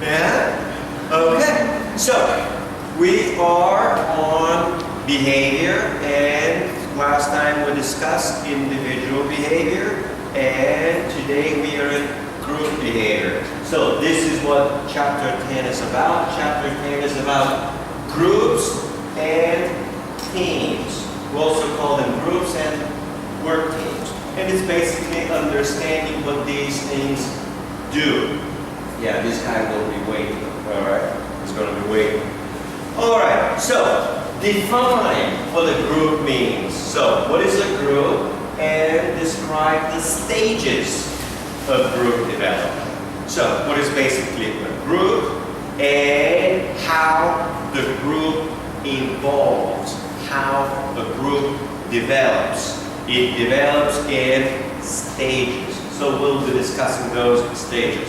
Yeah? Okay. So, we are on behavior, and last time we discussed individual behavior, and today we are in group behavior. So, this is what Chapter 10 is about. Chapter 10 is about groups and teams. We also call them groups and work teams. And it's basically understanding what these things do. Yeah, this guy will be waiting. Alright? He's going to be waiting. Alright, so define what a group means. So, what is a group? And describe the stages of group development. So, what is basically a group and how the group evolves, how a group develops. It develops in stages. So we'll be discussing those stages.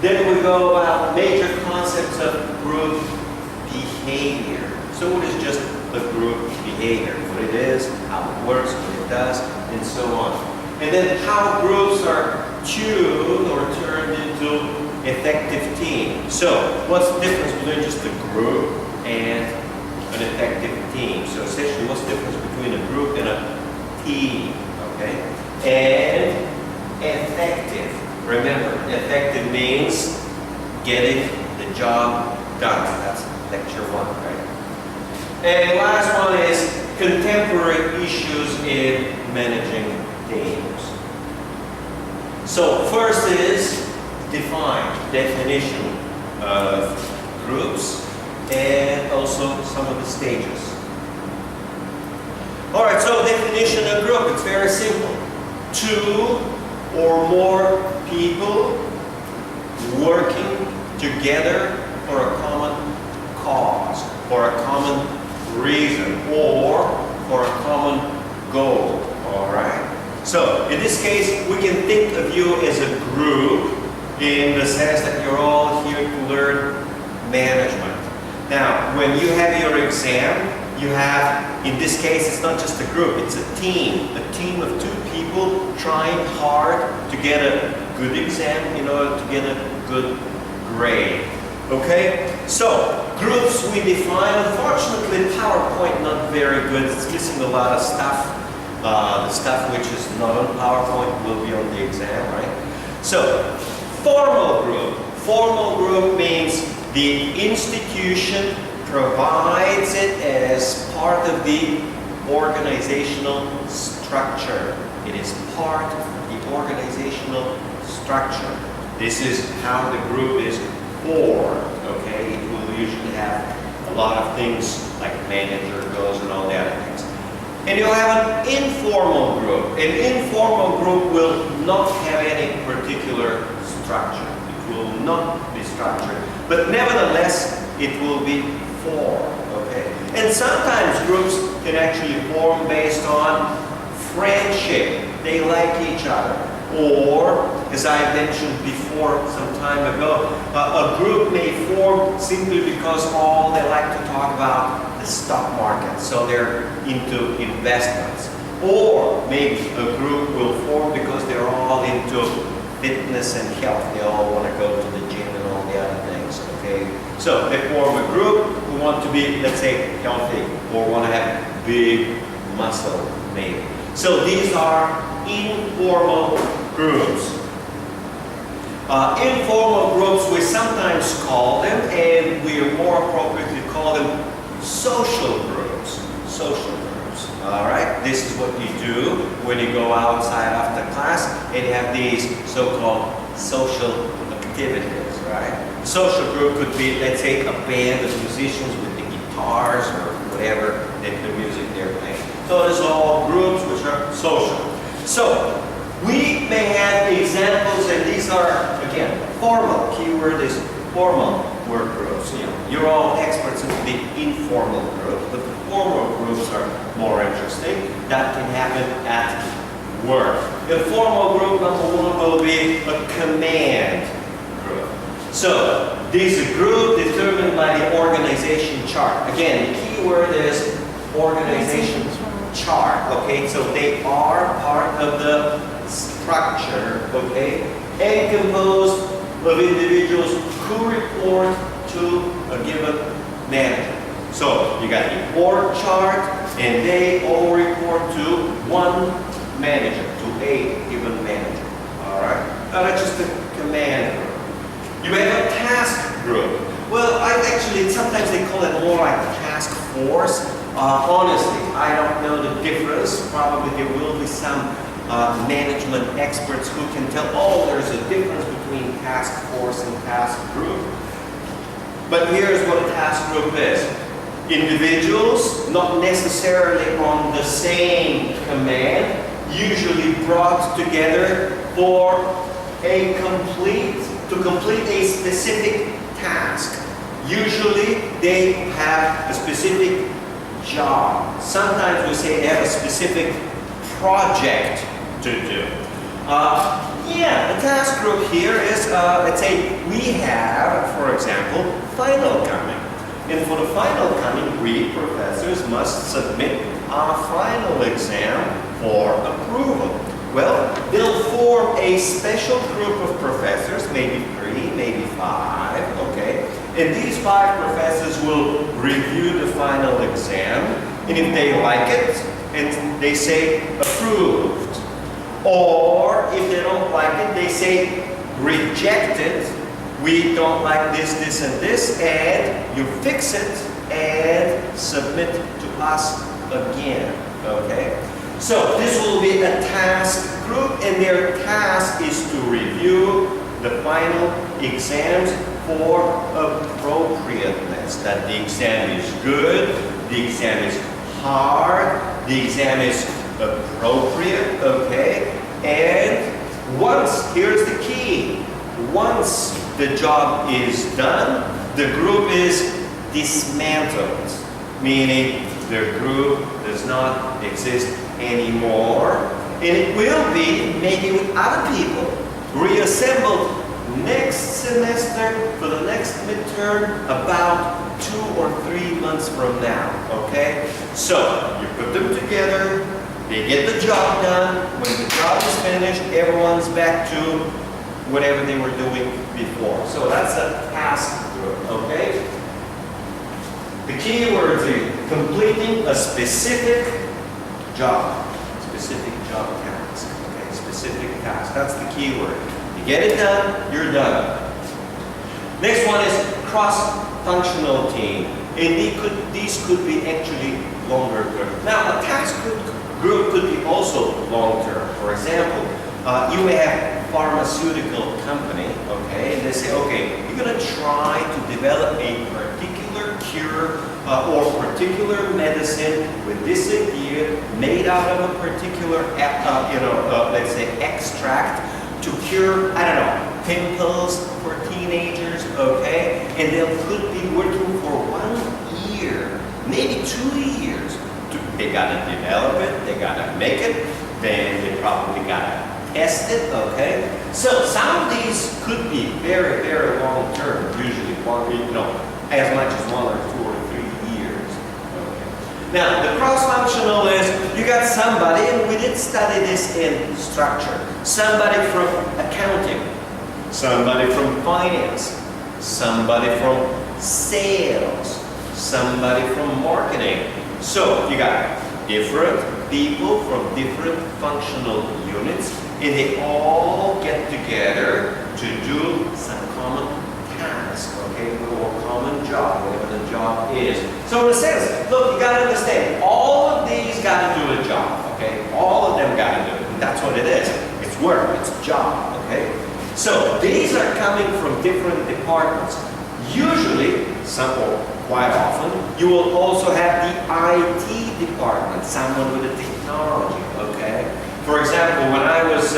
Then we go about major concepts of group behavior. So what is just a group behavior? What it is, how it works, what it does, and so on. And then how groups are tuned or turned into effective teams. So what's the difference between just a group and an effective team? So essentially, what's the difference between a group and a team? Okay? And effective. Remember, effective means getting the job done. That's lecture 1, right? And last one is contemporary issues in managing teams. So first is definition of groups and also some of the stages. Alright, so definition of group, it's very simple. 2 or more people working together for a common cause, for a common reason, or for a common goal. Alright? So, in this case, we can think of you as a group in the sense that you're all here to learn management. Now, when you have your exam, you have, in this case, it's not just a group, it's a team of 2 people trying hard to get a good exam in order to get a good grade. Okay? So, groups we define. Unfortunately, PowerPoint not very good. It's missing a lot of stuff. The stuff which is not on PowerPoint will be on the exam, right? So, formal group. Formal group means the institution provides it as part of the organizational structure. It is part of the organizational structure. This is how the group is formed, okay? It will usually have a lot of things like manager, goes, and all the other things. And you'll have an informal group. An informal group will not have any particular structure. It will not be structured. But nevertheless, it will be formed, okay? And sometimes groups can actually form based on friendship. They like each other. Or, as I mentioned before some time ago, a group may form simply because all they like to talk about the stock market, so they're into investments. Or maybe a group will form because they're all into fitness and health. They all want to go to the gym and all the other things, okay? So they form a group who want to be, let's say, healthy or want to have big muscle, maybe. So these are informal groups. Informal groups, we sometimes call them, and we more appropriately call them social groups. Social groups. Alright? This is what you do when you go outside after class and have these so-called social activities, right? A social group could be, let's say, a band of musicians with the guitars or whatever the music they're playing. So these are all groups which are social. So, we may have examples, and these are, again, formal. Keyword is formal work groups. You know, you're all experts in the informal group, but the formal groups are more interesting. That can happen at work. A formal group, number 1, will be a command group. So, this is a group determined by the organization chart. Again, the keyword is organization chart. Okay, so they are part of the structure, okay, and composed of individuals who report to a given manager. So you got the org chart, and they all report to one manager, to a given manager. All right? Now that's just the command group. You have a task group. Well, sometimes they call it more like a task force. Honestly, I don't know the difference. Probably there will be some management experts who can tell, oh, there's a difference between task force and task group. But here's what a task group is. Individuals, not necessarily on the same command, usually brought together to complete a specific task. Usually they have a specific job. Sometimes we say they have a specific project to do. The task group here is, let's say we have, for example, final coming. And for the final coming, we professors must submit our final exam for approval. Well, they'll form a special group of professors, maybe 3, maybe 5, okay? And these 5 professors will review the final exam, and if they like it, and they say approved. Or if they don't like it, they say rejected. We don't like this, this, and this, and you fix it and submit to us again, okay? So this will be a task group, and their task is to review the final exams for appropriateness. That the exam is good, the exam is hard, the exam is appropriate, okay? And here's the key, once the job is done, the group is dismantled, meaning the group does not exist anymore, and it will be, maybe with other people, reassembled next semester for the next midterm about 2 or 3 months from now, okay? So, you put them together, they get the job done, when the job is finished, everyone's back to whatever they were doing before. So that's a task group, okay? The key words are completing a specific job task, okay? Specific task, that's the key word. You get it done, you're done. Next one is cross-functional team. And these could be actually longer term. Now, a task group could be also long-term. For example, you may have a pharmaceutical company, okay, and they say, okay, you're going to try to develop a particular cure or particular medicine with this idea made out of a particular, let's say, extract to cure, I don't know, pimples for teenagers, okay, and they could be working for 1 year, maybe 2 years. They got to develop it, they got to make it, then they probably got to test it, okay? So some of these could be very, very long term, usually as much as 1 or 2 or 3 years. Okay. Now, the cross-functional is, you got somebody, and we did study this in structure, somebody from accounting, somebody from finance, somebody from sales, somebody from marketing. So you got different people from different functional units, and they all get together to do some common task, okay, or common job, whatever the job is. So in a sense, look, you got to understand, all of these got to do a job, okay? All of them got to do it, and that's what it is. It's work, it's a job, okay? So these are coming from different departments. Usually, quite often, you will also have the IT department, someone with the technology, okay? For example, when I was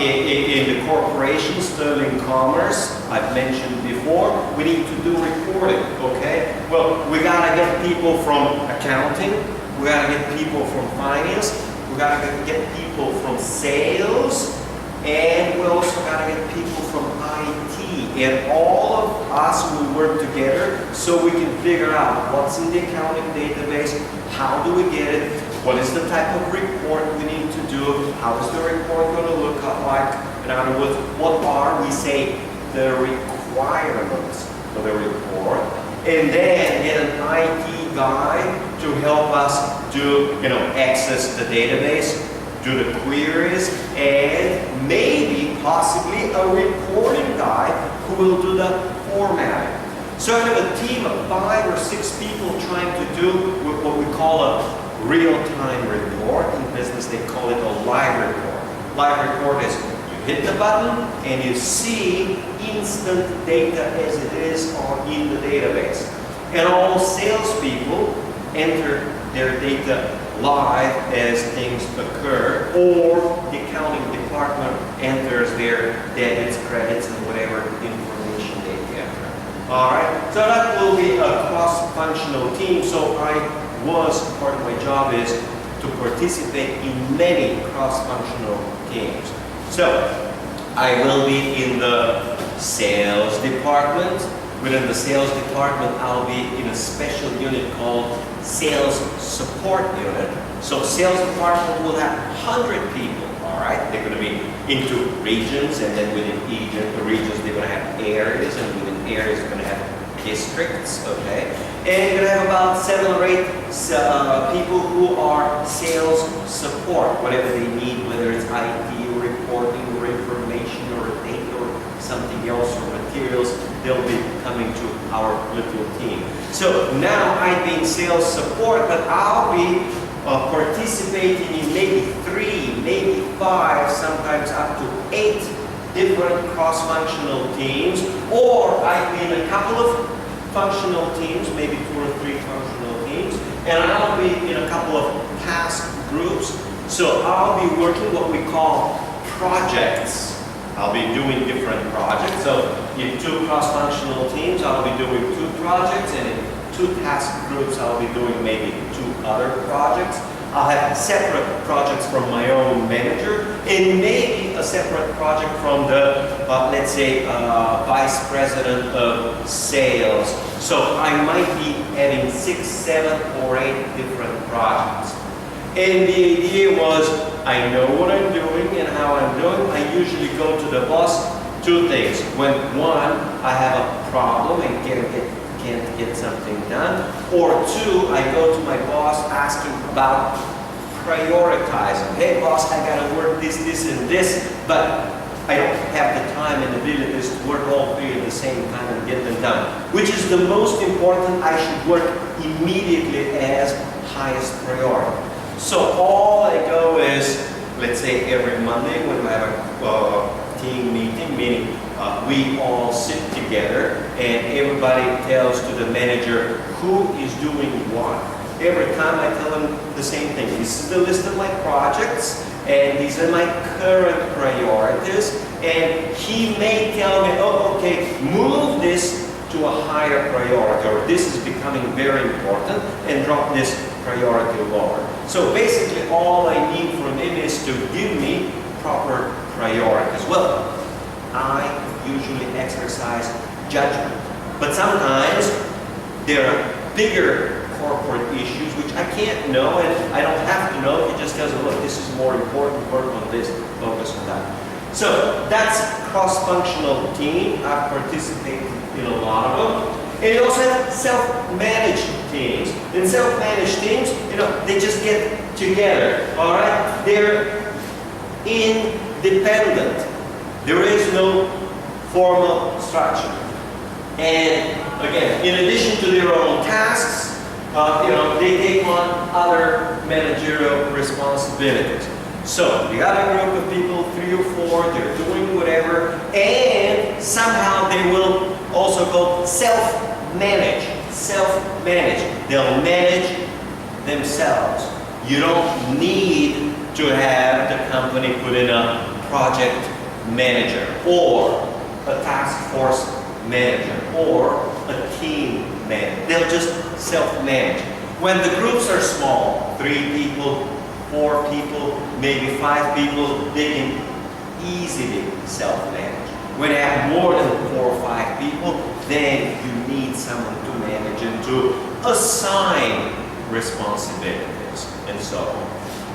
in the corporation, Sterling Commerce, I've mentioned before, we need to do reporting, okay? Well, we gotta get people from accounting, we gotta get people from finance, we gotta get people from sales, and we also gotta get people from IT. And all of us will work together so we can figure out what's in the accounting database, how do we get it, what is the type of report we need to do, how is the report going to look like, in other words, what are, we say, the requirements for the report, and then get an IT guy to help us do, access the database, do the queries, and maybe possibly a reporting guy who will do the formatting. So I have a team of 5 or 6 people trying to do what we call a real-time report. In business, they call it a live report. Live report is you hit the button and you see instant data as it is in the database. And all salespeople enter their data live as things occur, or the accounting department enters their debits, credits, and whatever information they enter. All right, so that will be a cross-functional team. So part of my job is to participate in many cross-functional teams. So I will be in the sales department. Within the sales department, I'll be in a special unit called Sales Support Unit. So sales department will have 100 people, all right? They're going to be into regions, and then within the regions, they're going to have areas, and within areas, they're going to have districts, okay? And you're going to have about 7 or 8 people who are sales support, whatever they need, whether it's IT or reporting or information or data or something else or materials, they'll be coming to our little team. So now I'm being sales support, but I'll be participating in maybe 3, maybe 5, sometimes up to 8 different cross-functional teams, or I've been in a couple of functional teams, maybe 2 or 3 functional teams, and I'll be in a couple of task groups. So I'll be working what we call projects. I'll be doing different projects. So in 2 cross-functional teams, I'll be doing 2 projects, and in 2 task groups, I'll be doing maybe 2 other projects. I'll have separate projects from my own manager, and maybe a separate project from the, let's say, vice president of sales. So I might be having 6, 7, or 8 different projects. And the idea was, I know what I'm doing and how I'm doing. I usually go to the boss, 2 things. When 1, I have a problem and can't get something done. Or 2, I go to my boss asking about prioritizing. Hey boss, I gotta work this, and this, but I don't have the time and abilities to work all 3 at the same time and get them done. Which is the most important? I should work immediately as highest priority. So all I go is, let's say every Monday when we have a team meeting, meaning we all sit together and everybody tells to the manager who is doing what. Every time I tell them the same thing. This is the list of my projects, and these are my current priorities, and he may tell me, oh, okay, move this to a higher priority, or this is becoming very important, and drop this priority lower. So basically all I need from him is to give me proper priorities. Well, I usually exercise judgment, but sometimes there are bigger corporate issues which I can't know and I don't have to know. He just tells me, look, this is more important, work on this, focus on that. So that's cross-functional team. I've participated in a lot of them. And you also have self-managed teams. In self-managed teams, they just get together, all right? They're independent. There is no formal structure. And again, in addition to their own tasks, they take on other managerial responsibilities. So you got a group of people, 3 or 4, they're doing whatever, and somehow they will also go self-manage. They'll manage themselves. You don't need to have the company put in a project manager or a task force manager or a team manager. They'll just self-manage. When the groups are small, 3 people, 4 people, maybe 5 people, they can easily self-manage. When you have more than 4 or 5 people, then you need someone to manage and to assign responsibilities and so on.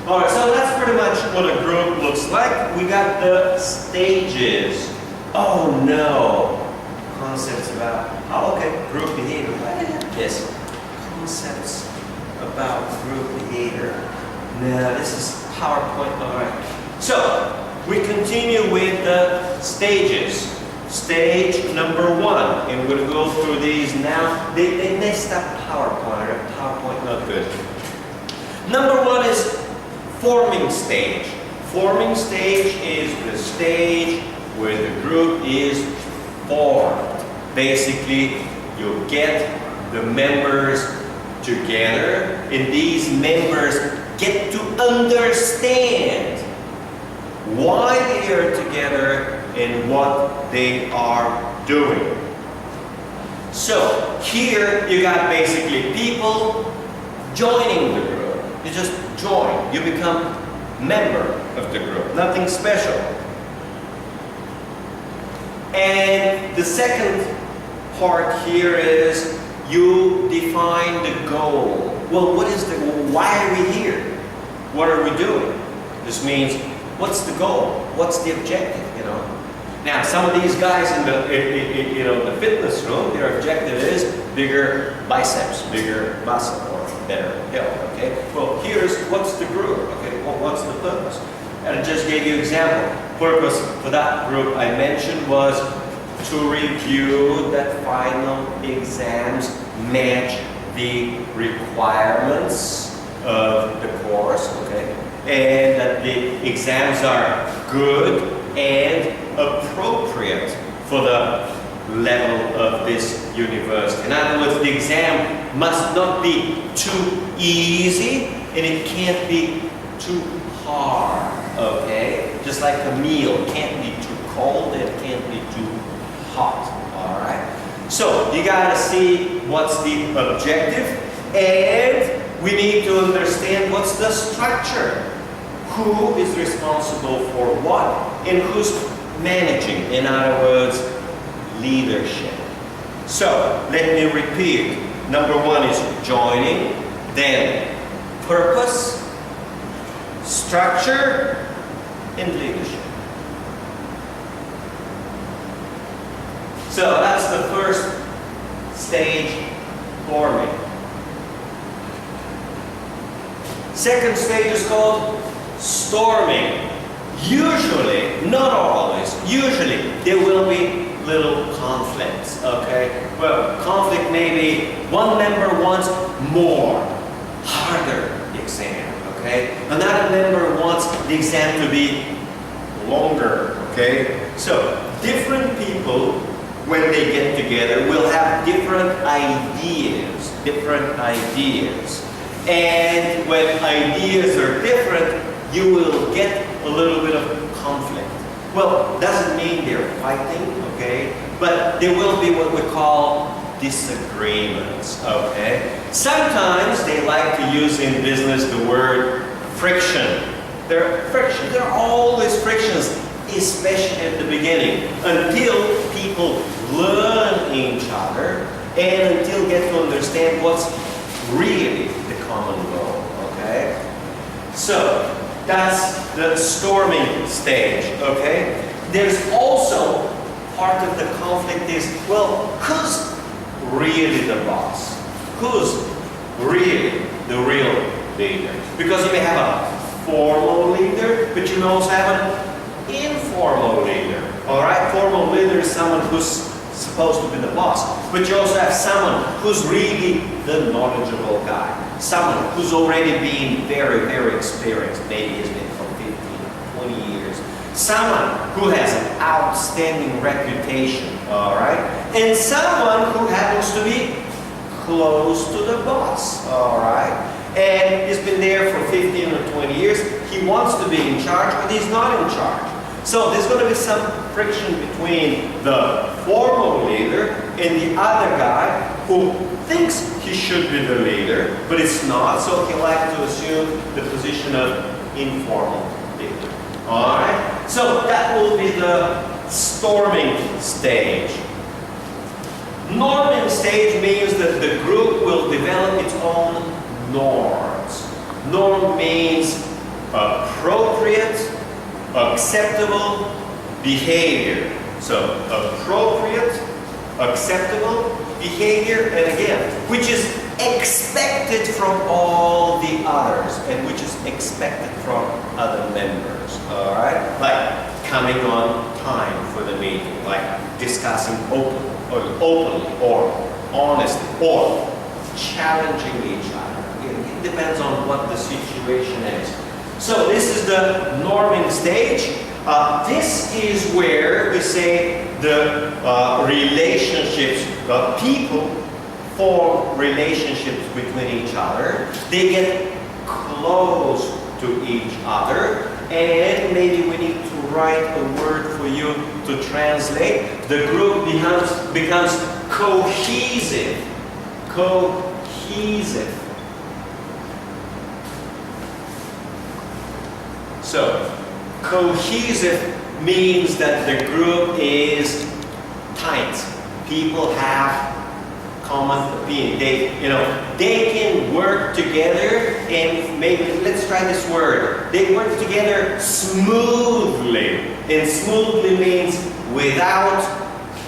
All right, so that's pretty much what a group looks like. We got the stages Oh no, concepts about, oh okay, group behavior. Yes, concepts about group behavior. Now this is PowerPoint, all right. So, we continue with the stages. Stage number 1, and we're going to go through these now. They messed up PowerPoint, or PowerPoint not good. Number 1 is forming stage. Forming stage is the stage where the group is formed. Basically, you get the members together, and these members get to understand why they are together and what they are doing. So here you got basically people joining the group. You just join. You become member of the group. Nothing special. And the second part here is you define the goal. Well, why are we here? What are we doing? This means, what's the goal? What's the objective, you know? Now, some of these guys in the fitness room, their objective is bigger biceps, bigger muscle, or better health, okay? Well, here's what's the group, okay? Well, what's the purpose? And I just gave you an example. Purpose for that group I mentioned was to review that final exams match the requirements of the course, okay? And that the exams are good and appropriate for the level of this university. In other words, the exam must not be too easy and it can't be too hard, okay? Just like a meal, it can't be too cold and it can't be too hot, all right? So you gotta see what's the objective, and we need to understand what's the structure. Who is responsible for what and who's managing, in other words, leadership. So let me repeat. Number 1 is joining, then purpose, structure, and leadership. So that's the first stage, forming. Second stage is called storming. Usually, not always, usually there will be little conflicts, okay? Well, conflict may be one member wants more, harder exam, okay? Another member wants the exam to be longer, okay? So, different people, when they get together, will have different ideas. And when ideas are different, you will get a little bit of conflict. Well, doesn't mean they're fighting, okay? But there will be what we call disagreements, okay? Sometimes they like to use in business the word friction. There are always frictions, especially at the beginning, until people learn each other and until get to understand what's really the common goal, okay? So, that's the storming stage, okay? There's also part of the conflict is, well, who's really the boss? Who's really the real leader? Because you may have a formal leader, but you may also have an informal leader, all right? Formal leader is someone who's supposed to be the boss, but you also have someone who's really the knowledgeable guy, someone who's already been very, very experienced, maybe has been for 15, 20 years, someone who has an outstanding reputation, all right, and someone who happens to be close to the boss, all right, and he's been there for 15 or 20 years, he wants to be in charge, but he's not in charge. So there's going to be some friction between the formal leader and the other guy who thinks he should be the leader, but it's not, so he'll have to assume the position of informal leader. Alright? So that will be the storming stage. Norming stage means that the group will develop its own norms. Norm means appropriate, acceptable behavior. So appropriate, acceptable behavior, and again, which is expected from all the others and which is expected from other members. All right, like coming on time for the meeting, like discussing openly or honestly, or challenging each other. It depends on what the situation is. So this is the norming stage. This is where we say the relationships, people form relationships between each other. They get close to each other, and maybe we need to write a word for you to translate. The group becomes cohesive. Cohesive. So, cohesive means that the group is tight. People have common opinion. They can work together, and maybe let's try this word. They work together smoothly, and smoothly means without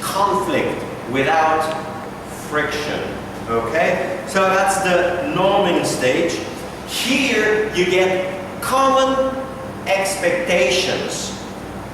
conflict, without friction. Okay, so that's the norming stage. Here you get common expectations.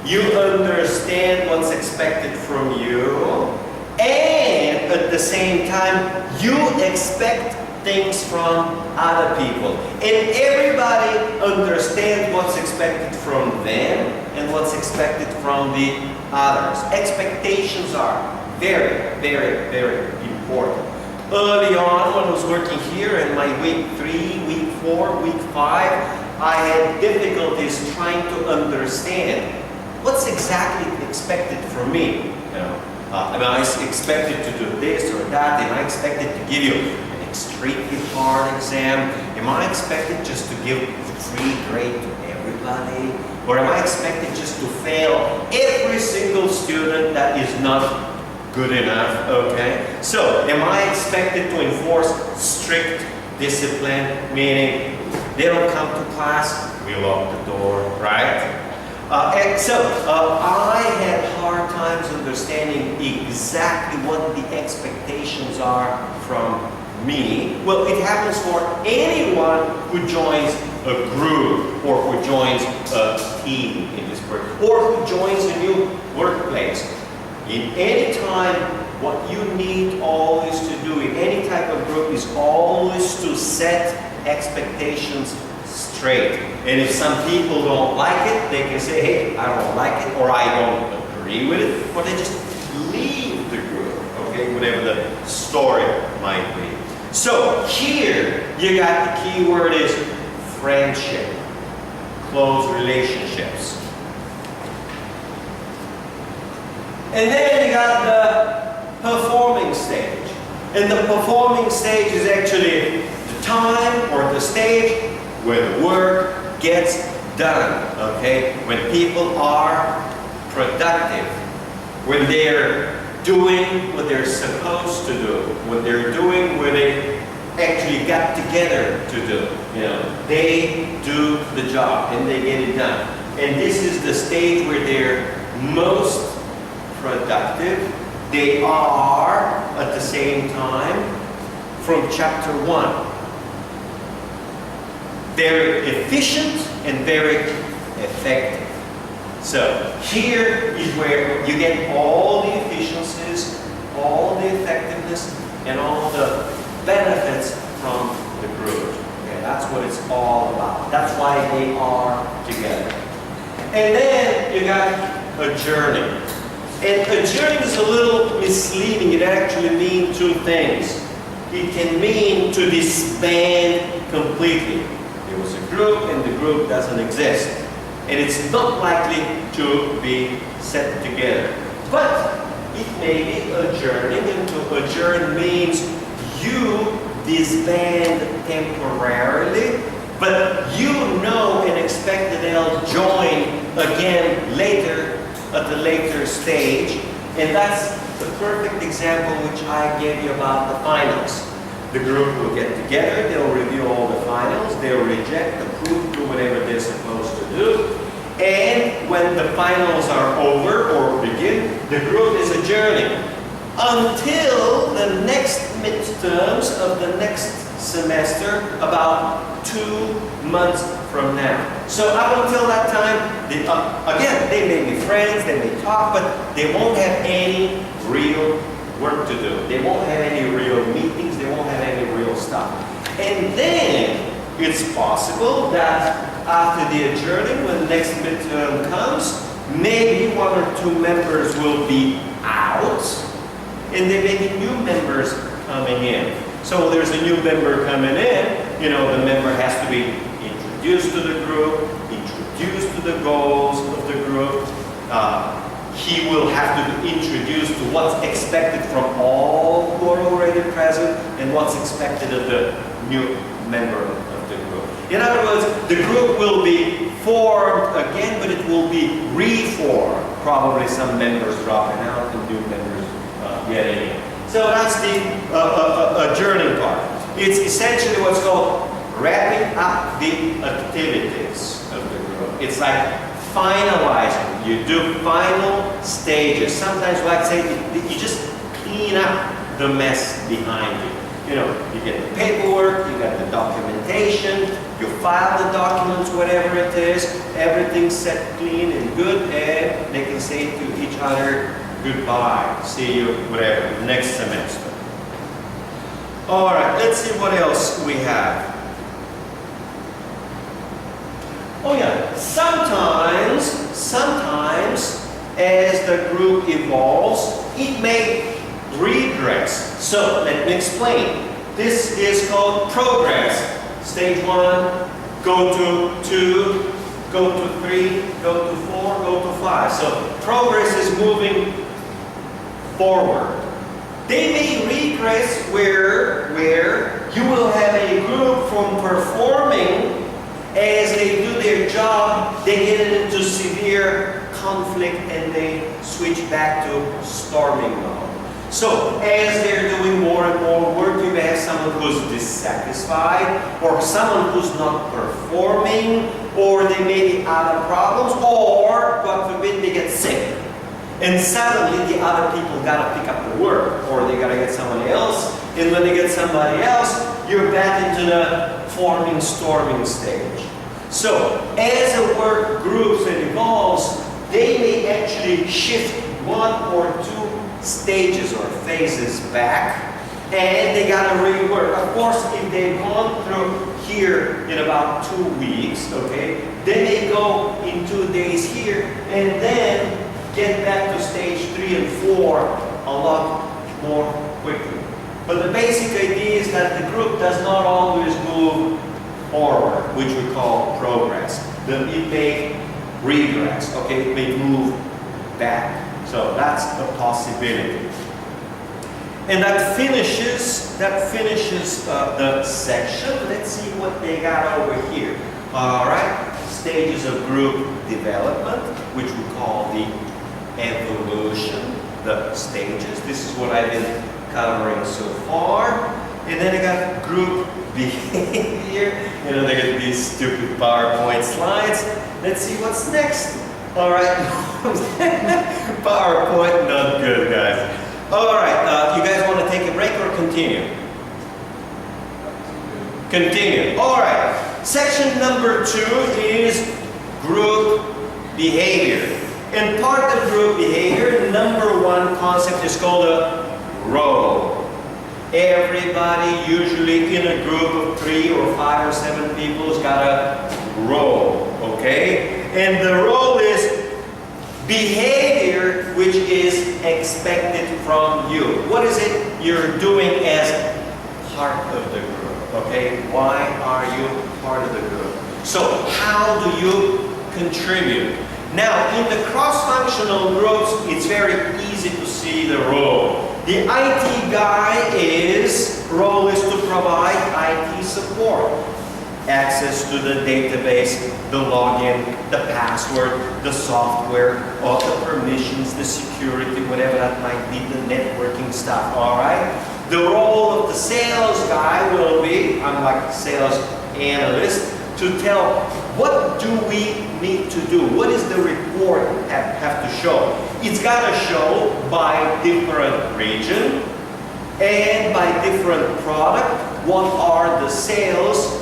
You understand what's expected from you, and at the same time, you expect things from other people. And everybody understands what's expected from them and what's expected from the others. Expectations are very, very, very important. Early on, when I was working here in my week 3, week 4, week 5, I had difficulties trying to understand what's exactly expected from me. Am I expected to do this or that? Am I expected to give you an extremely hard exam? Am I expected just to give a free grade to everybody? Or am I expected just to fail every single student that is not good enough? Okay? So, am I expected to enforce strict discipline, meaning they don't come to class, we lock the door, right? I had hard times understanding exactly what the expectations are from me. Well, it happens for anyone who joins a group or who joins a team in this work, or who joins a new workplace. In any time, what you need always to do in any type of group is always to set expectations straight. And if some people don't like it, they can say, hey, I don't like it, or I don't agree with it, or they just leave the group, okay, whatever the story might be. So here, you got the key word is friendship, close relationships. And then you got the performing stage. And the performing stage is actually the time or the stage where the work gets done, okay? When people are productive, when they're doing what they're supposed to do, when they're doing what they actually got together to do. They do the job and they get it done. And this is the stage where they're most productive. They are, at the same time, from chapter 1, very efficient and very effective. So here is where you get all the efficiencies, all the effectiveness, and all the benefits from the group. Okay, that's what it's all about. That's why they are together. And then you got a journey. And a journey is a little misleading. It actually means two things. It can mean to disband completely. There was a group and the group doesn't exist. And it's not likely to be set together. But it may be adjourning, and to adjourn means you disband temporarily, but you know and expect that they'll join again later, at the later stage. And that's the perfect example which I gave you about the finals. The group will get together, they'll review all the finals, they'll reject, approve, do whatever they're supposed to do. And when the finals are over or begin, the group is adjourning until the next midterms of the next semester, about 2 months from now. So up until that time, again, they may be friends, they may talk, but they won't have any real work to do. They won't have any real meetings, they won't have any real stuff. And then it's possible that after the adjourning, when the next midterm comes, maybe 1 or 2 members will be out, and there may be new members coming in. So there's a new member coming in, you know, the member has to be introduced to the group, introduced to the goals of the group. He will have to be introduced to what's expected from all who are already present and what's expected of the new member of the group. In other words, the group will be formed again, but it will be reformed. Probably some members dropping out and new members getting in. So that's the adjourning part. It's essentially what's called wrapping up the activities of the group. It's like finalizing. You do final stages. Sometimes, like I say, you just clean up the mess behind you. You know, you get the paperwork, you got the documentation, you file the documents, whatever it is, everything's set clean and good, and they can say to each other, goodbye, see you, whatever, next semester. All right, let's see what else we have. Oh yeah, sometimes as the group evolves, it may regress. So let me explain. This is called progress. Stage 1, go to 2, go to 3, go to 4, go to 5. So progress is moving forward. They may regress where you will have a group from performing. As they do their job, they get into severe conflict and they switch back to storming mode. So as they're doing more and more work, you may have someone who's dissatisfied, or someone who's not performing, or they may be out of problems, or, God forbid, they get sick. And suddenly the other people gotta pick up the work, or they gotta get someone else, and when they get somebody else, you're back into the forming, storming stage. So, as the work groups and evolves, they may actually shift 1 or 2 stages or phases back, and they gotta rework. Of course, if they've gone through here in about 2 weeks, okay, then they go in 2 days here, and then get back to stage 3 and 4 a lot more quickly. But the basic idea is that the group does not always move forward, which we call progress. Then it may regress, okay? It may move back. So that's a possibility. And that finishes the section. Let's see what they got over here. All right, stages of group development, which we call the evolution, the stages. This is what I've been covering so far. And then I got group behavior. You know, they got these stupid PowerPoint slides. Let's see what's next. All right. PowerPoint, not good, guys. All right, you guys want to take a break or continue? Continue. All right. Section number 2 is group behavior. And part of group behavior, number 1 concept is called a role. Everybody, usually in a group of 3 or 5 or 7 people, has got a role, okay? And the role is behavior which is expected from you. What is it you're doing as part of the group, okay? Why are you part of the group? So how do you contribute? Now, in the cross-functional groups, it's very easy to see the role. The IT guy's role is to provide IT support. Access to the database, the login, the password, the software, all the permissions, the security, whatever that might be, the networking stuff, all right? The role of the sales guy will be, unlike sales analyst, to tell what do we need to do? What is the report have to show? It's got to show by different region and by different product what are the sales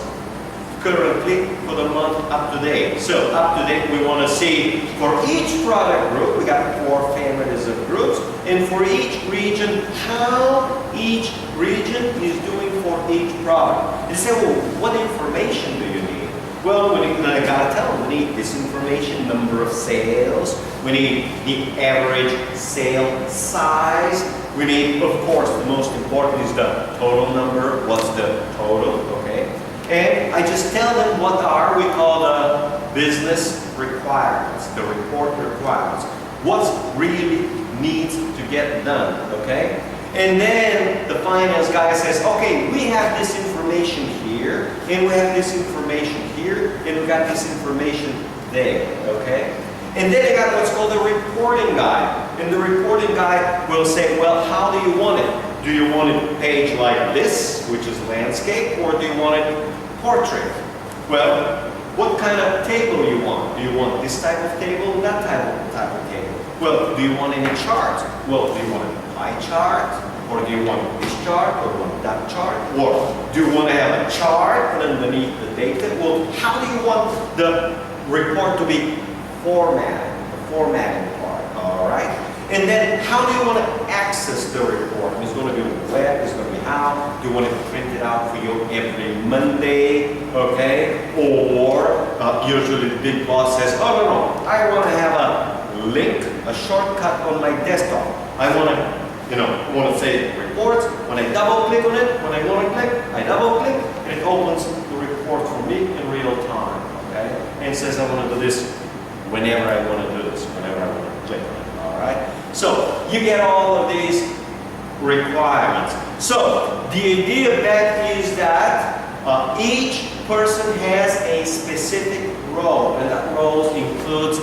currently for the month up to date. So up to date we want to see for each product group, we got 4 families of groups, and for each region, how each region is doing for each product. You say, well, what information do you need? Well, I gotta tell them, we need this information, number of sales, we need the average sale size, we need, of course, the most important is the total number, what's the total, okay? And I just tell them what we call the business requirements, the report requirements. What really needs to get done, okay? And then the finance guy says, okay, we have this information here, and we have this information here, and we got this information there, okay? And then I got what's called the reporting guy. And the reporting guy will say, well, how do you want it? Do you want it page like this, which is landscape, or do you want it portrait? Well, what kind of table you want? Do you want this type of table, that type of table? Well, do you want any chart? Well, do you want a pie chart? Or do you want this chart, or do you want that chart? Or do you want to have a chart and underneath the data? Well, how do you want the report to be formatted, the formatting part, all right? And then how do you want to access the report? It's going to be on the web, it's going to be how? Do you want it printed out for you every Monday, okay? Or usually the big boss says, oh no, I want to have a link, a shortcut on my desktop. I want to say reports. When I double click on it, when I want to click, I double click, and it opens the report for me in real time, okay? And it says I want to do this whenever I want to do this, whenever I want to click on it, all right? So you get all of these requirements. So the idea of that is that each person has a specific role, and that role includes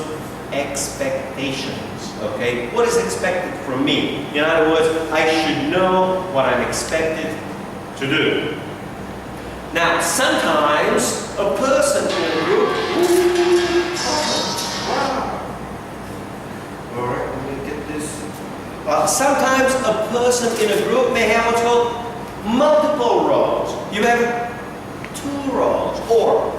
expectations. Okay, what is expected from me? In other words, I should know what I'm expected to do. Now, sometimes a person in a group. All right, let me get this. Sometimes a person in a group may have what's called multiple roles. You have 2 roles or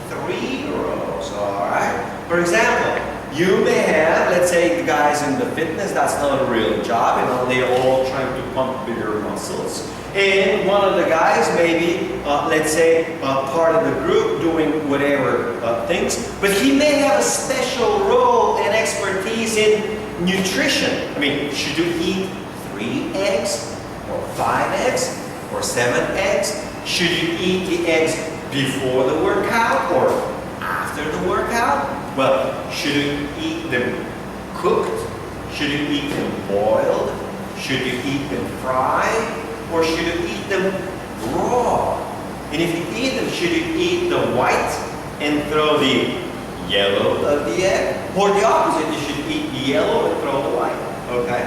3 roles. All right. For example, you may have, let's say, the guys in the fitness, that's not a real job, they're all trying to pump bigger muscles. And one of the guys may be, let's say, part of the group doing whatever things, but he may have a special role and expertise in nutrition. I mean, should you eat 3 eggs, or 5 eggs, or 7 eggs? Should you eat the eggs before the workout, or after the workout? Well, should you eat them cooked? Should you eat them boiled? Should you eat them fried? Or should you eat them raw? And if you eat them, should you eat the white and throw the yellow of the egg? Or the opposite, you should eat the yellow and throw the white, okay?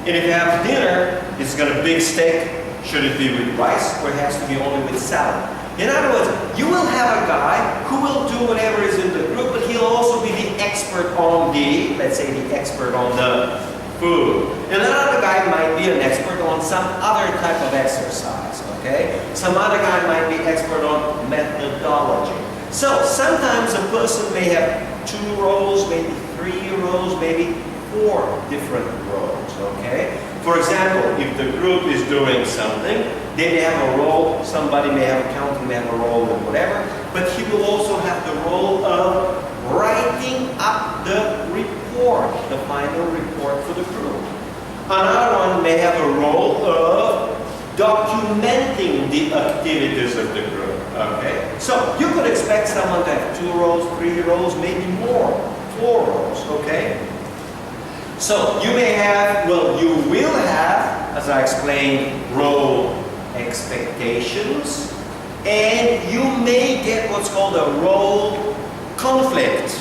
And if you have dinner, it's got a big steak. Should it be with rice, or it has to be only with salad? In other words, you will have a guy who will do whatever is in the group, but he'll also be the expert on the, let's say the expert on the food. And another guy might be an expert on some other type of exercise, okay? Some other guy might be expert on methodology. So sometimes a person may have 2 roles, maybe 3 roles, maybe 4 different roles, okay? For example, if the group is doing something, they may have a role, somebody may have accounting, may have a role in whatever, but he will also have the role of writing up the report, the final report for the group. Another one may have a role of documenting the activities of the group, okay? So you could expect someone to have 2 roles, 3 roles, maybe more, 4 roles, okay? So you may have, well, you will have, as I explained, role expectations, and you may get what's called a role conflict.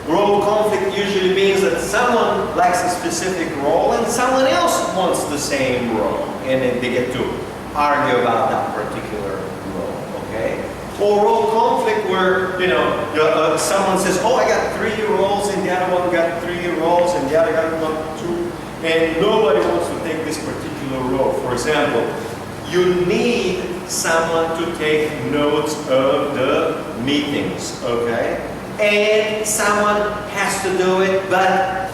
Role conflict usually means that someone likes a specific role and someone else wants the same role, and then they get to argue about that particular role, okay? Or role conflict where, someone says, oh, I got 3 roles and the other one got 3 roles and the other got 2, and nobody wants to take this particular role. For example, you need someone to take notes of the meetings, okay? And someone has to do it, but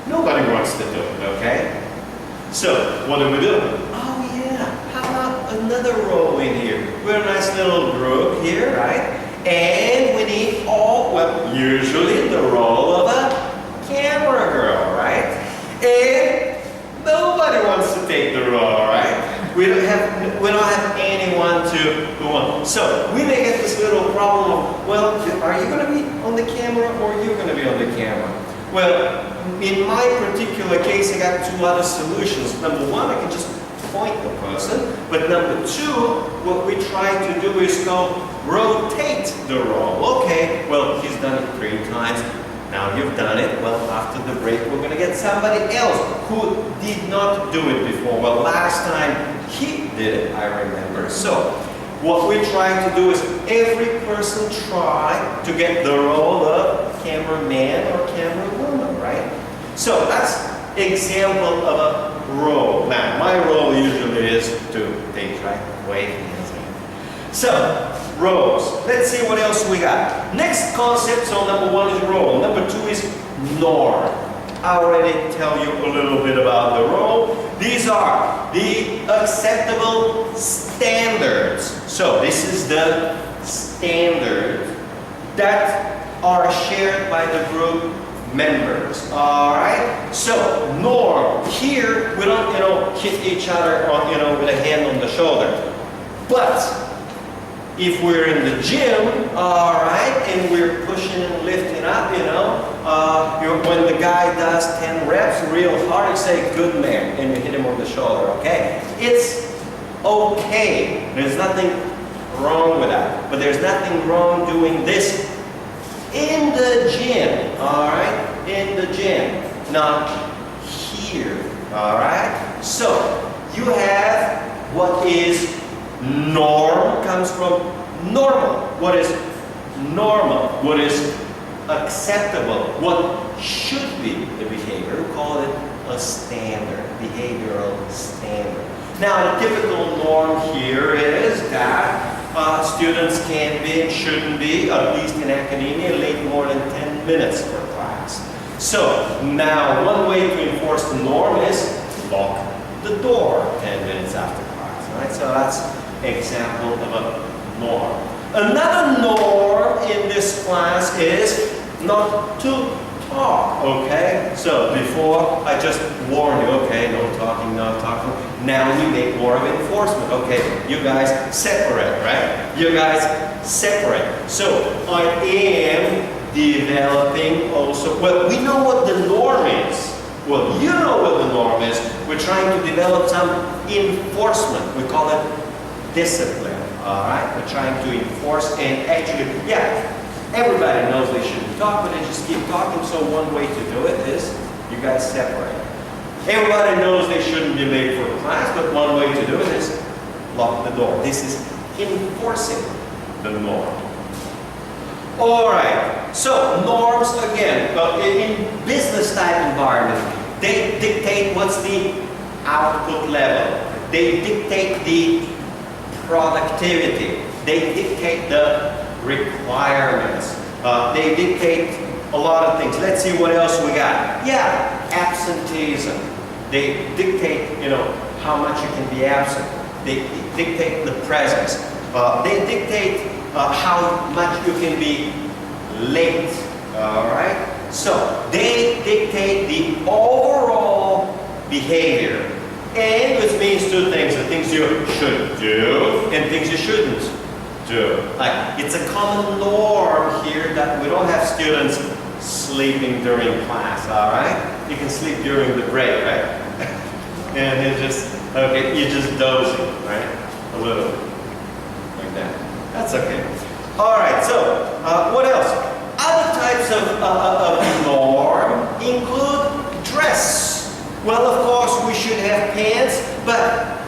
nobody wants to do it, okay? So, what do we do? Oh yeah, how about another role in here? We're a nice little group here, right? And we need usually the role of a camera girl, right? And nobody wants to take the role, right? We don't have anyone to go on. So we may get this little problem of, well, are you going to be on the camera or are you going to be on the camera? Well, in my particular case, I got 2 other solutions. Number 1, I can just point the person. But number 2, what we try to do is rotate the role. Okay, well, he's done it 3 times. Now you've done it. Well, after the break, we're going to get somebody else who did not do it before. Well, last time he did it, I remember. So, what we try to do is every person try to get the role of cameraman or camerawoman, right? So, that's example of a role. Now, my role usually is to teach, right? Wave. So, roles. Let's see what else we got. Next concept, so number 1 is role. Number 2 is norm. I already tell you a little bit about the role. These are the acceptable standards. So this is the standard that are shared by the group members. Alright? So, norm. Here, we don't, hit each other on, with a hand on the shoulder. But if we're in the gym, alright, and we're pushing and lifting up, when the guy does 10 reps real hard, you say, good man, and you hit him on the shoulder, okay? It's okay. There's nothing wrong with that. But there's nothing wrong doing this in the gym, alright? In the gym, not here, alright? So, you have what is norm, comes from normal. What is normal? What is acceptable? What should be the behavior? We call it a standard, behavioral standard. Now, the typical norm here is that students can be and shouldn't be, at least in academia, late more than 10 minutes for class. So, now one way to enforce the norm is lock the door 10 minutes after class. Right? So that's example of a norm. Another norm in this class is not to talk, okay? So before, I just warned you, okay, no talking, no talking. Now we make more of enforcement. Okay, you guys separate, right? You guys separate. So I am developing also, well, we know what the norm is. Well, you know what the norm is. We're trying to develop some enforcement. We call it discipline, all right? We're trying to enforce and actually, everybody knows they shouldn't talk, but they just keep talking. So one way to do it is you guys separate. Everybody knows they shouldn't be late for class, but one way to do it is lock the door. This is enforcing the norm. All right, so norms again, in business type environment, they dictate what's the output level. They dictate the productivity. They dictate the requirements. They dictate a lot of things. Let's see what else we got. Absenteeism. They dictate, how much you can be absent. They dictate the presence. They dictate how much you can be late. All right. So they dictate the overall behavior, and which means 2 things: the things you should do and things you shouldn't do. Like, it's a common norm here that we don't have students sleeping during class, all right? You can sleep during the break, right? And you're just dozing, right? A little, like that. That's okay. All right, so what else? Other types of norm include dress. Well, of course, we should have pants, but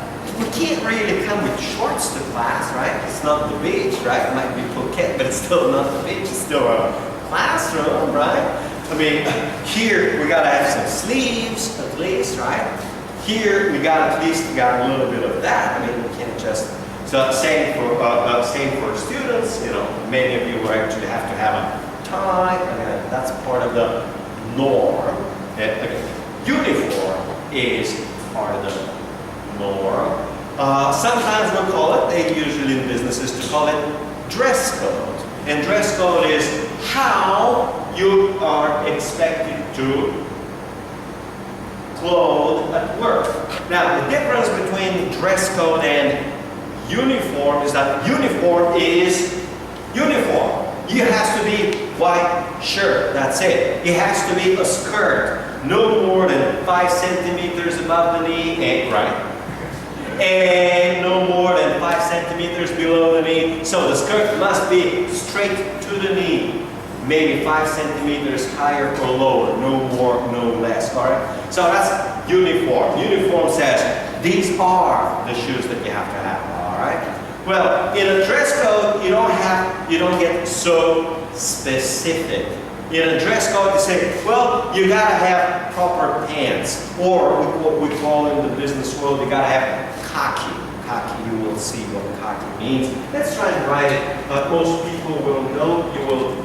can't really come with shorts to class, right? It's not the beach, right? It might be Phuket, but it's still not the beach. It's still a classroom, right? I mean, here we gotta have some sleeves at least, right? Here we got at least got a little bit of that. I mean, we can't just. So same for students. You know, many of you will actually have to have a tie. And that's part of the norm. Okay. Uniform is part of the norm. Sometimes we'll call it, they usually in businesses to call it dress code. And dress code is how you are expected to clothe at work. Now, the difference between dress code and uniform is that uniform is uniform. It has to be white shirt, that's it. It has to be a skirt, no more than 5 centimeters above the knee, right? And no more than 5 centimeters below the knee. So the skirt must be straight to the knee. Maybe 5 centimeters higher or lower, no more, no less, all right? So that's uniform. Uniform says, these are the shoes that you have to have, all right? Well, in a dress code, you don't get so specific. In a dress code, you say, well, you gotta have proper pants, or what we call in the business world, you gotta have khaki. Khaki, you will see what khaki means. Let's try and write it. Most people will know. You will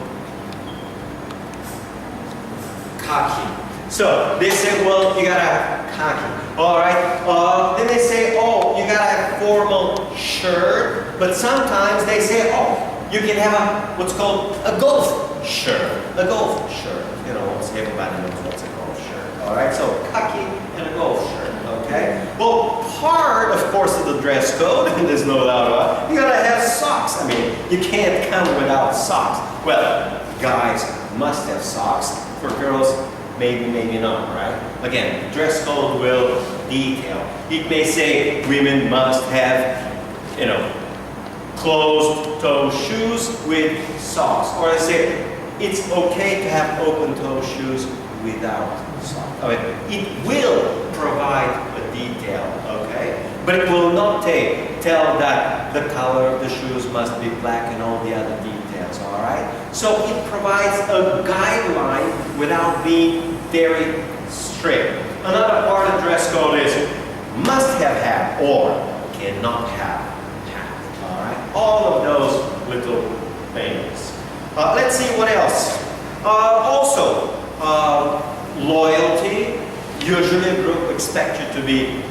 khaki. So they say, well, you gotta have khaki. All right. Then they say, oh, you gotta have formal shirt. But sometimes they say, oh, you can have what's called a golf shirt. A golf shirt. You know, everybody knows what's a golf shirt. All right. So khaki and a golf shirt. Okay. Well, part, of course, of the dress code, and there's no doubt about it, you gotta have socks. I mean, you can't come without socks. Well, guys must have socks. For girls, maybe not, right? Again, dress code will detail. It may say women must have, you know, closed-toe shoes with socks. Or they say it's okay to have open-toe shoes without socks. I mean, it will provide a detail, okay? But it will not tell that the color of the shoes must be black and all the other details, all right? So it provides a guideline without being very strict. Another part of dress code is must have hat or cannot have hat, all right? All of those little things. Let's see what else. Also, loyalty. Usually a group expects you to be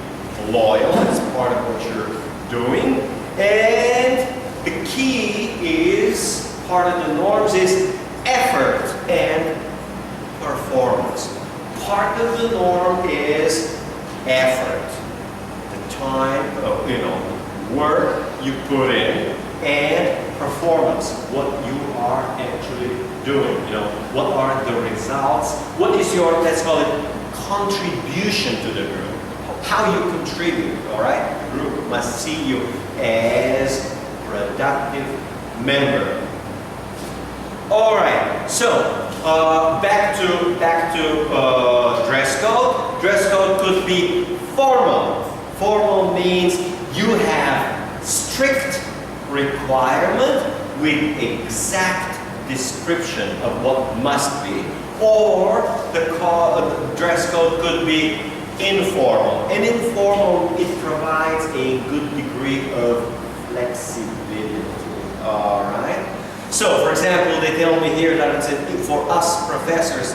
loyal. It's part of what you're doing. And the key is, part of the norms is effort and performance. Part of the norm is effort. The time, work you put in, and performance, what you are actually doing. You know, what are the results? What is your, let's call it, contribution to the group? How you contribute, all right? The group must see you as a productive member. All right, so back to dress code. Dress code could be formal. Formal means you have strict requirement with exact description of what must be, or the dress code could be informal. And informal, it provides a good degree of flexibility. All right. So, for example, they tell me here that it's for us professors,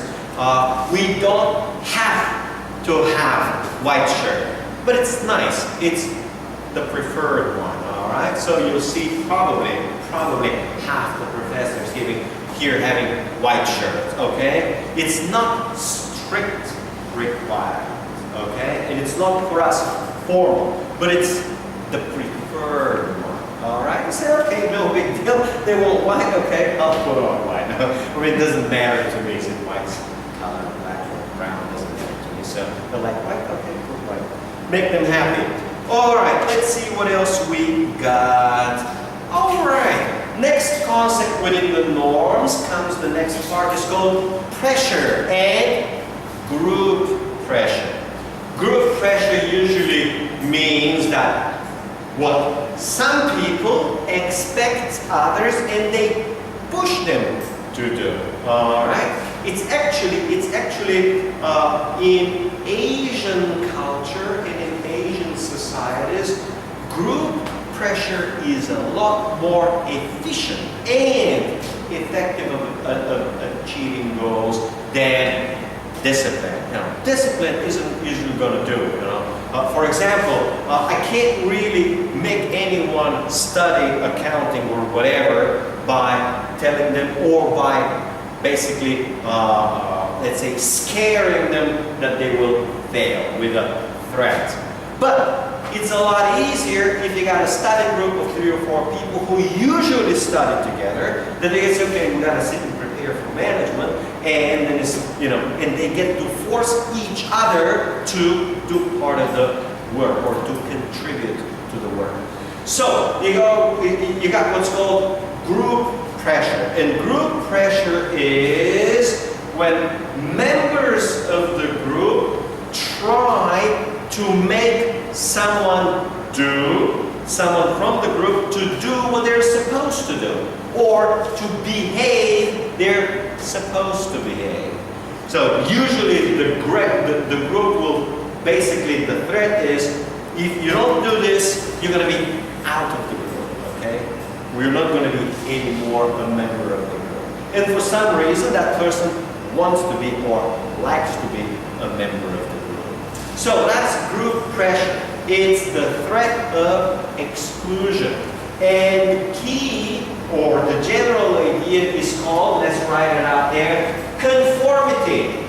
we don't have to have white shirt, but it's nice. It's the preferred one. All right. So you'll see probably half the professors having white shirts. Okay. It's not strict requirement. Okay, and it's not for us formal, but it's the preferred one. All right, you say, okay, no big deal. They want white, okay, I'll put on white. I mean, it doesn't matter to me. Is it white's color, black or brown? Doesn't matter to me. So they're like, white, okay, put white. Make them happy. All right, let's see what else we got. All right, next concept within the norms comes the next part. Is called pressure and group pressure. Group pressure usually means that what some people expect others and they push them to do. All right. It's actually in Asian culture and in Asian societies, group pressure is a lot more efficient and effective of achieving goals than discipline. Discipline isn't usually going to do. For example, I can't really make anyone study accounting or whatever by telling them or by basically, let's say, scaring them that they will fail with a threat. But it's a lot easier if you got a study group of 3 or 4 people who usually study together. Then they say, okay, we got to sit and prepare for management, and then it's, and they get to force each other to do part of the work or to contribute to the work. So you got what's called group pressure, and group pressure is when members of the group try to make someone from the group to do what they're supposed to do, or to behave they're supposed to behave. So usually the group will basically, the threat is, if you don't do this, you're going to be out of the group, okay? We're not going to be anymore a member of the group. And for some reason, that person wants to be or likes to be a member of the group. So that's group pressure. It's the threat of exclusion. And the key, or the general idea, is called, let's write it out there, conformity.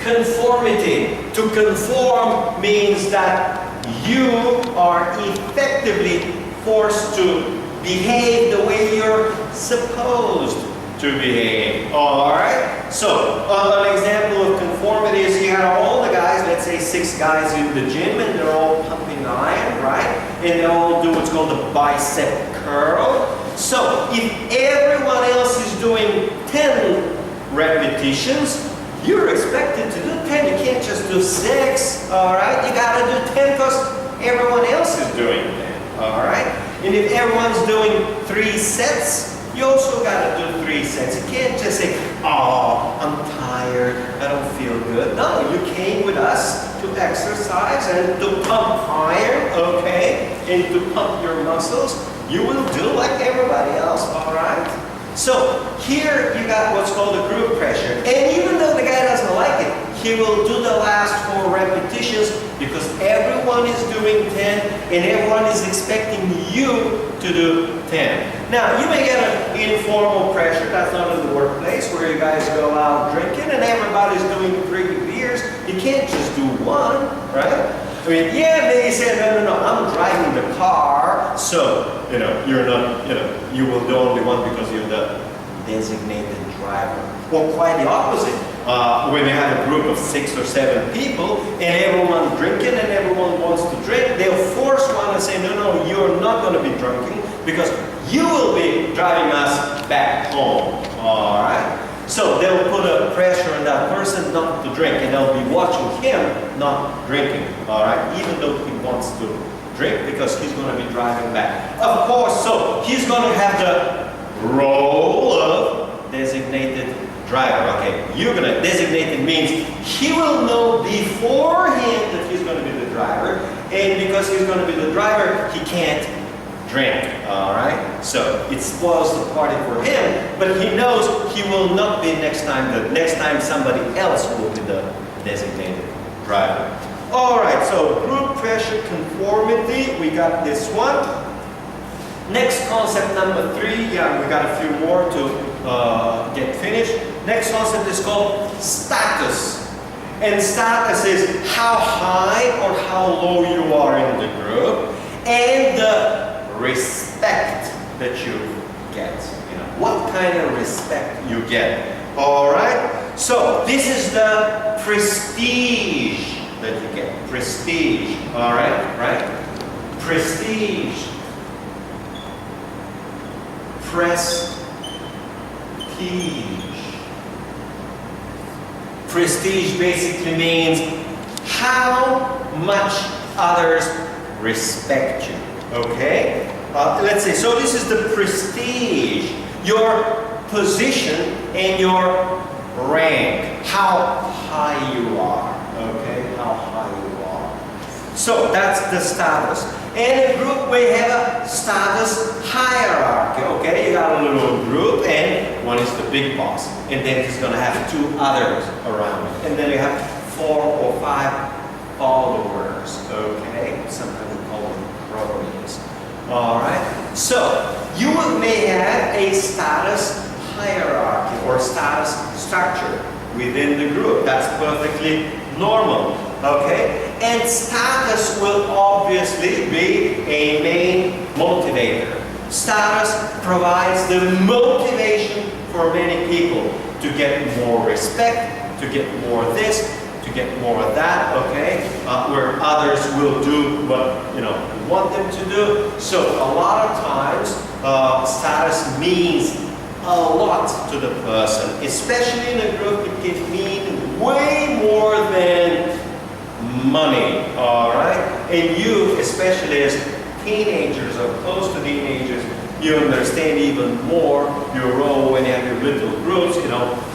Conformity. To conform means that you are effectively forced to behave the way you're supposed to behave. Alright? So, an example of conformity is you have all the guys, let's say 6 guys in the gym, and they're all pumping iron, right? And they all do what's called the bicep curl. So, if everyone else is doing 10 repetitions, you're expected to do 10. You can't just do 6, alright? You gotta do 10 because everyone else is doing 10, alright? And if everyone's doing 3 sets, you also gotta do 3 sets. You can't just say, oh, I'm tired, I don't feel good. No, you came with us to exercise and to pump iron, okay? And to pump your muscles. You will do like everybody else, alright? So here you got what's called a group pressure. And even though the guy doesn't like it, he will do the last 4 repetitions because everyone is doing 10 and everyone is expecting you to do 10. Now, you may get an informal pressure, that's not in the workplace, where you guys go out drinking and everybody's doing 3 beers. You can't just do 1, right? I mean, yeah, they say, no, I'm driving the car, so, you're not, you will do only 1 because you're the designated driver. Or quite the opposite. When you have a group of 6 or 7 people, and everyone drinking and everyone wants to drink, they'll force one and say, no, you're not going to be drinking because you will be driving us back home. All right? So they'll put a pressure on that person not to drink, and they'll be watching him not drinking, all right? Even though he wants to drink because he's going to be driving back. Of course, so he's going to have the role of designated driver. Okay, you're going to designate means he will know beforehand that he's going to be the driver, and because he's going to be the driver, he can't drink, all right? So it spoils the party for him, but he knows he will not be next time. The next time somebody else will be the designated driver. All right, so group pressure, conformity, we got this one. Next concept number 3, yeah, we got a few more to get finished. Next concept is called status. And status is how high or how low you are in the group, and the respect that you get. What kind of respect you get. All right? So this is the prestige that you get. Prestige. All right? Right? Prestige. Prestige. Prestige basically means how much others respect you. Okay? Let's say, so this is the prestige, your position and your rank, how high you are. Okay? How high you are. So that's the status. And a group may have a status hierarchy. Okay? You got a little group and one is the big boss. And then he's going to have 2 others around it. And then you have 4 or 5 followers. Okay? Sometimes we call them cronies. Alright? So, you may have a status hierarchy or status structure within the group. That's perfectly normal. Okay? And status will obviously be a main motivator. Status provides the motivation for many people to get more respect, to get more this, to get more of that, okay? Where others will do what you want them to do. So a lot of times, status means a lot to the person, especially in a group. It can mean way more than money, all right? And you, especially as teenagers or close to teenagers, you understand even more your role when you have your little groups,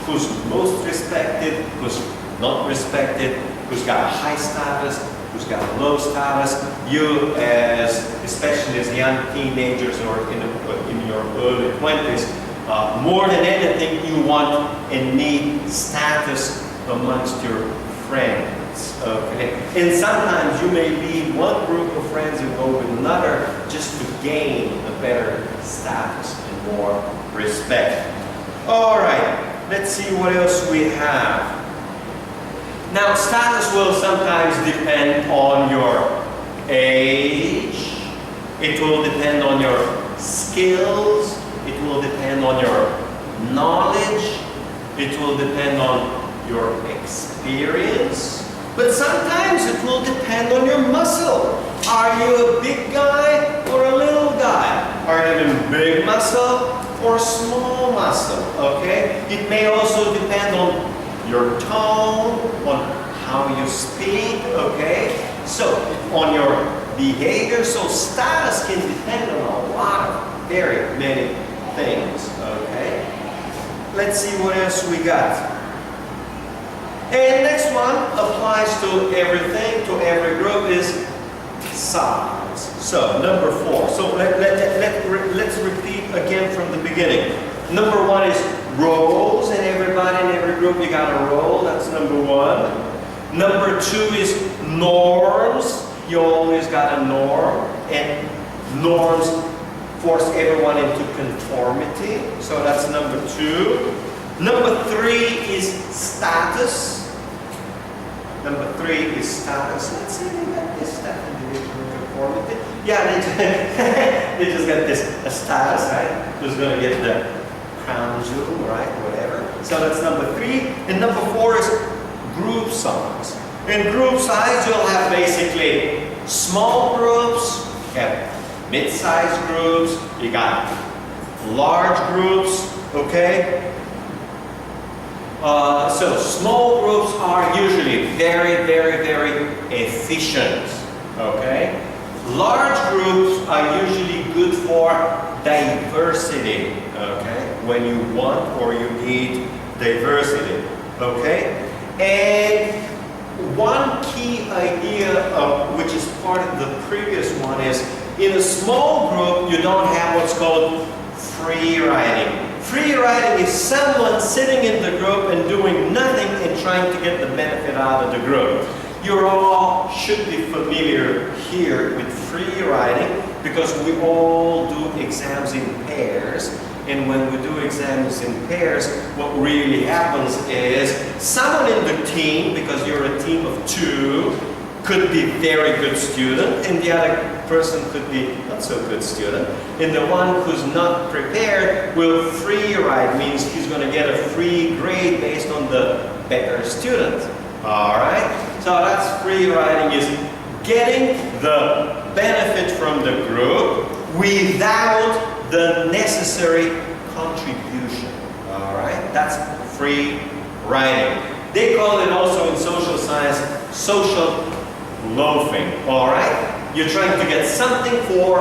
who's most respected, who's not respected, who's got a high status, who's got a low status. You, especially as young teenagers or in your early 20s, more than anything, you want and need status amongst your friends. Okay? And sometimes you may leave one group of friends and go with another just to gain a better status and more respect. All right, let's see what else we have. Now, status will sometimes depend on your age. It will depend on your skills. It will depend on your knowledge. It will depend on your experience. But sometimes it will depend on your muscle. Are you a big guy or a little guy? Are you having big muscle or small muscle? Okay? It may also depend on your tone, on how you speak, okay? So, on your behavior. So, status can depend on a lot of very many things, okay? Let's see what else we got. And next one applies to everything, to every group, is size. So, number 4. So, let's repeat again from the beginning. Number 1 is roles, and everybody in every group, you got a role. That's number 1. Number 2 is norms. You always got a norm, and norms force everyone into conformity. So that's number 2. Number 3 is status. Number 3 is status. Let's see, they got this stuff individual conformity. Yeah, they just got this a status, right? Who's going to get the crown jewel, right? Whatever. So that's number 3. And number 4 is group size. In group size, you'll have basically small groups, you have mid-sized groups, you got large groups, okay? So small groups are usually very, very, very efficient, okay? Large groups are usually good for diversity, okay? When you want or you need diversity, okay? And one key idea, which is part of the previous one, is in a small group, you don't have what's called free riding. Free riding is someone sitting in the group and doing nothing and trying to get the benefit out of the group. You all should be familiar here with free riding because we all do exams in pairs. And when we do exams in pairs, what really happens is someone in the team, because you're a team of 2, could be very good student, and the other person could be not so good student. And the one who's not prepared will free ride, means he's going to get a free grade based on the better student. All right? So that's free riding, is getting the benefit from the group without the necessary contribution. All right? That's free riding. They call it also in social science, social loafing, all right? You're trying to get something for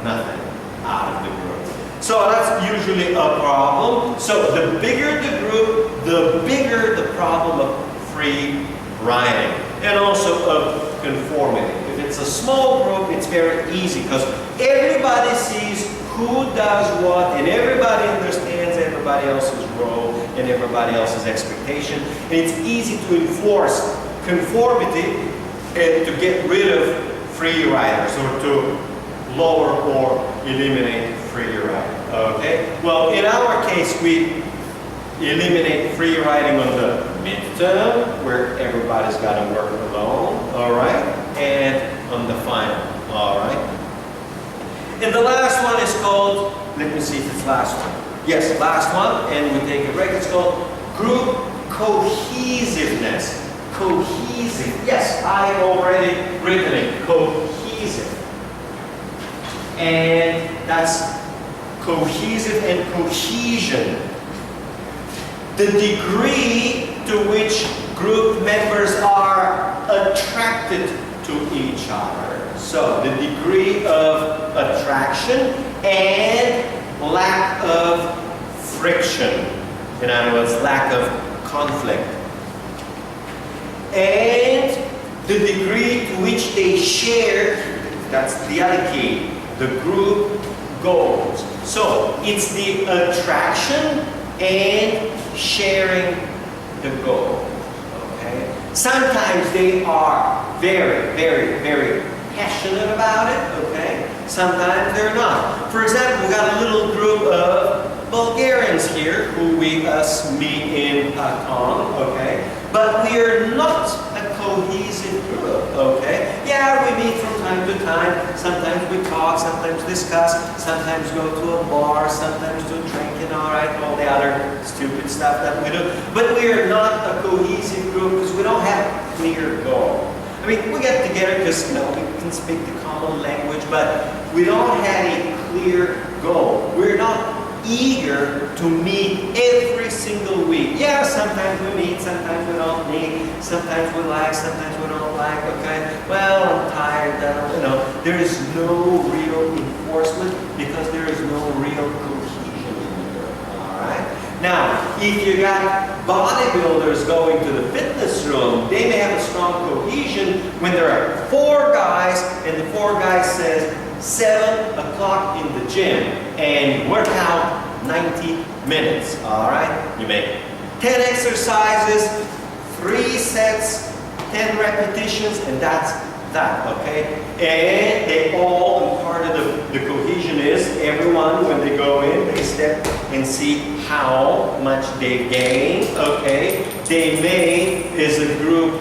nothing out of the group. So that's usually a problem. So the bigger the group, the bigger the problem of free riding and also of conformity. If it's a small group, it's very easy because everybody sees who does what and everybody understands everybody else's role and everybody else's expectation. And it's easy to enforce conformity and to get rid of free riders or to lower or eliminate free riding. Okay? Well, in our case, we eliminate free riding on the midterm, where everybody's got to work alone, all right? And on the final, all right? And the last one is called, let me see if it's last one. Yes, last one, and we take a break. It's called group cohesiveness. Cohesive. Yes, I already written it. Cohesive. And that's cohesive and cohesion. The degree to which group members are attracted to each other. So the degree of attraction and lack of friction. In other words, lack of conflict. And the degree to which they share, that's the other key, the group goals. So it's the attraction and sharing the goal. Okay? Sometimes they are very, very, very passionate about it, okay? Sometimes they're not. For example, we got a little group of Bulgarians here who we meet in Patong, okay? But we are not a cohesive group, okay? Yeah, we meet from time to time. Sometimes we talk, sometimes discuss, sometimes go to a bar, sometimes do drinking, all right, all the other stupid stuff that we do. But we are not a cohesive group because we don't have a clear goal. I mean, we get together because, you know, we can speak the common language, but we don't have a clear goal. We're not eager to meet every single week. Yeah, sometimes we meet, sometimes we don't meet, sometimes we like, sometimes we don't like, okay? Well, I'm tired, you know. There is no real enforcement because there is no real cohesion in the group, all right? Now, if you got bodybuilders going to the fitness room, they may have a strong cohesion when there are 4 guys and the 4 guys says 7 o'clock in the gym and you work out 90 minutes, all right? You make 10 exercises, 3 sets, 10 repetitions, and that's that, okay? And they all, and part of the cohesion is everyone, when they go in, they step and see how much they gain, okay? They may, as a group,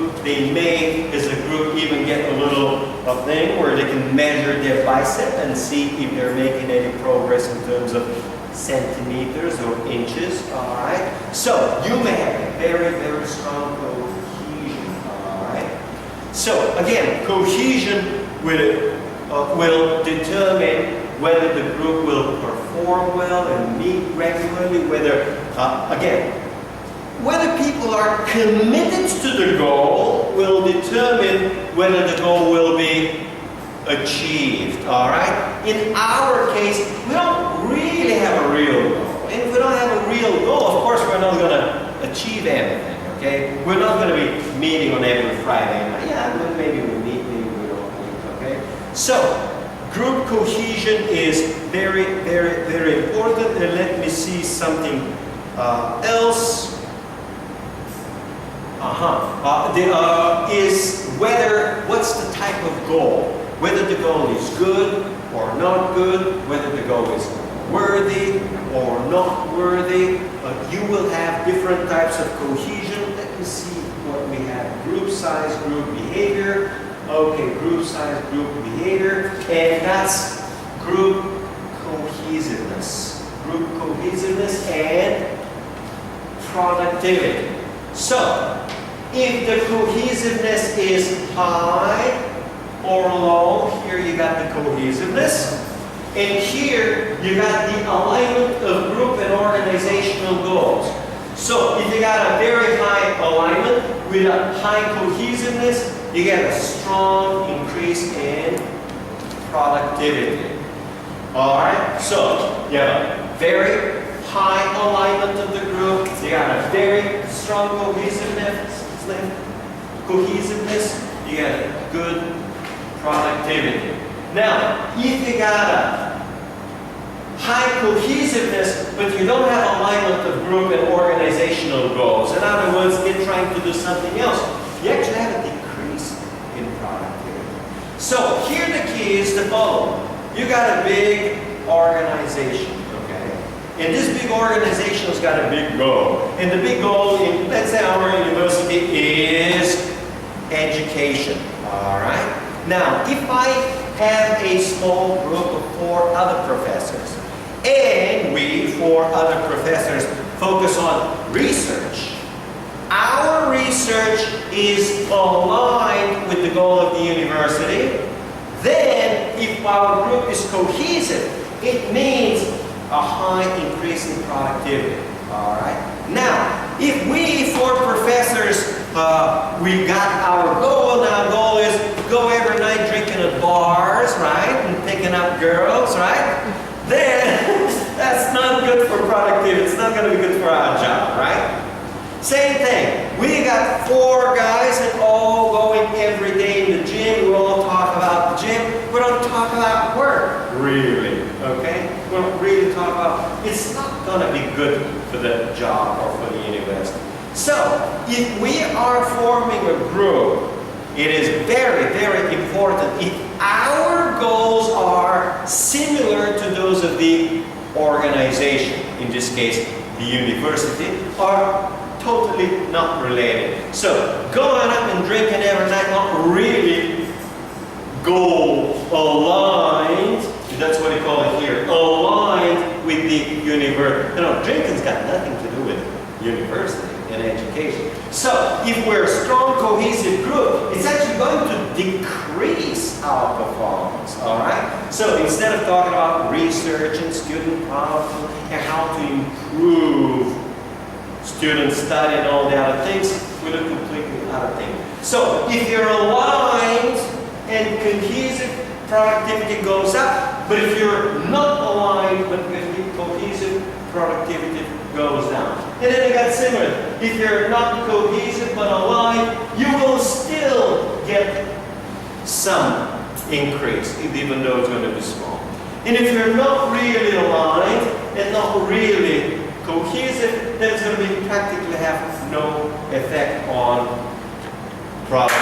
even get a little thing where they can measure their bicep and see if they're making any progress in terms of centimeters or inches, all right? So, you may have a very, very strong cohesion, all right? So, again, cohesion will determine whether the group will perform well and meet regularly, whether, again, whether people are committed to the goal will determine whether the goal will be achieved, all right? In our case, we don't really have a real goal. And if we don't have a real goal, of course, we're not going to achieve anything, okay? We're not going to be meeting on every Friday night. Yeah, maybe we meet, maybe we don't meet, okay? So, group cohesion is very, very, very important. And let me see something else. Is what's the type of goal? Whether the goal is good or not good, whether the goal is worthy or not worthy. You will have different types of cohesion. Let me see what we have. Group size, group behavior. Okay, group size, group behavior. And that's group cohesiveness. Group cohesiveness and productivity. So, if the cohesiveness is high or low, here you got the cohesiveness, and here you got the alignment of group and organizational goals. So if you got a very high alignment, with a high cohesiveness, you get a strong increase in productivity. Alright, so you have a very high alignment of the group, you got a very strong cohesiveness, you get a good productivity. Now, if you got a high cohesiveness, but you don't have alignment of group and organizational goals, in other words, you're trying to do something else, you actually have a decrease in productivity. So here the key is the following. You got a big organization, okay? And this big organization has got a big goal. And the big goal in, let's say, our university is education, all right? Now, if I have a small group of 4 other professors, and we 4 other professors focus on research, our research is aligned with the goal of the university, then if our group is cohesive, it means a high increase in productivity. All right. Now, if we 4 professors, we got our goal, and our goal is go every night drinking at bars, right, and picking up girls, right, then that's not good for productivity. It's not going to be good for our job, right? Same thing. We got 4 guys and all going every day in the gym. We all talk about the gym. We don't talk about work, really, okay? We don't really talk about, it's not going to be good for the job or for the university. So, if we are forming a group, it is very, very important. If our goals are similar to those of the organization, in this case, the university, are totally not related. So, going up and drinking every night, not really goal aligned, that's what you call it here, aligned with the university. You know, drinking's got nothing to do with university and education. So, if we're a strong, cohesive group, it's actually going to decrease our performance, all right? So, instead of talking about research and student problems and how to improve student study and all the other things, we do completely other things. So, if you're aligned and cohesive, productivity goes up, but if you're not aligned but cohesive, productivity goes down. And then you got similar. If you're not cohesive but aligned, you will still get some increase, even though it's going to be small. And if you're not really aligned and not really cohesive, then it's going to be practically have no effect on productivity.